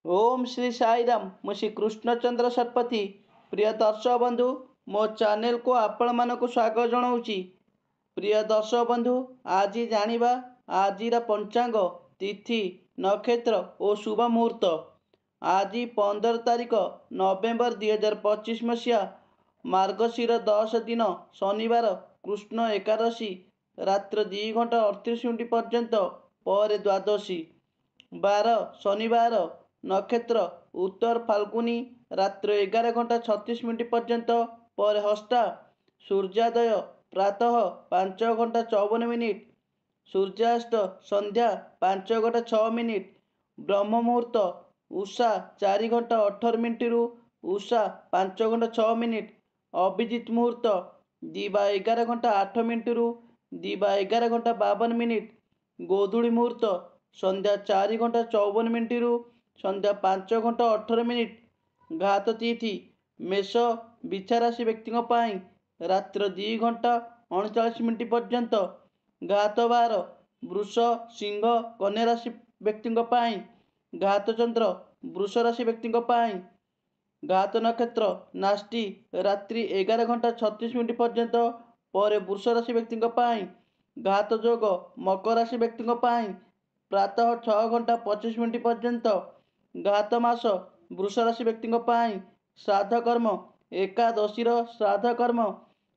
ओम श्री साईराम मु श्री कृष्णचंद्र शतपथी। प्रिय दर्शक बंधु, मो चैनल को आपण मानक स्वागत जनाऊँगी। प्रिय दर्शक बंधु, आज जानिबा आजिर पंचांग, तिथि, नक्षत्र और शुभ मुहूर्त। आज 15 तारीख नवेम्बर 2025 मसीहा, मार्गशीर 10 दिन शनिवार, कृष्ण एकादशी, रात्र 2 घंटा 38 मिनिट पर्यंत पर द्वादशी, बार शनिवार, नक्षत्र उत्तर फाल्गुनी, रात्र 11 घंटा 36 मिनिट पर्यंत पर हस्ता, सूर्योदय प्रातः 5 घंटा 54 मिनिट, सूर्यास्त संध्या 5 घंटा 6 मिनिट, ब्रह्म मुहूर्त उषा 4 घंटा 18 मिनिट रु उषा 5 घंटा 6 मिनिट, अभिजित मुहूर्त दिवा 11 घंटा 8 मिनिट रु दिवा 11 घंटा 52 मिनिट, गोधूली मुहूर्त संध्या 4 घंटा 54 मिनिट रु संध्या 5 घंटा 18 मिनिट, घात तिथि मेष बिछा राशि व्यक्तियों पाई रात्र 2 घंटा 39 मिनिट पर्यंत, घात बार वृष सिंह कन्या राशि व्यक्तियों पाई, घात चंद्र वृष राशि व्यक्तियों पाई, घात नक्षत्र नास्टी रात्रि 11 घंटा 36 मिनिट पर्यंत पर वृष राशि व्यक्तियों पाई, घात जोग मकर राशि व्यक्तियों पाई प्रातः 6 घंटा 25 मिनिट पर्यंत, घात मास वृष राशि व्यक्तियों पाई, श्राद्ध कर्म एकादशी श्राद्ध कर्म,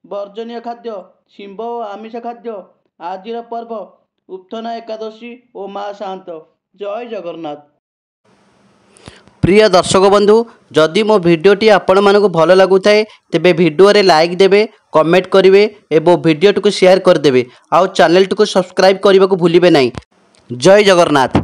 वर्जनीय खाद्य शिंब और आमिष खाद्य। आजिर पर्व उत्थान एकादशी और माँ शांत। जय जगन्नाथ। प्रिय दर्शक बंधु, जदि मो भिडटी आपण मानक भल लगुए तेबे भिडियो रे लाइक देबे, कमेंट करेंगे और भिडियो को शेयर करदे। आउ चैनल को सब्सक्राइब करने को भूलिए नहीं। जय जगन्नाथ।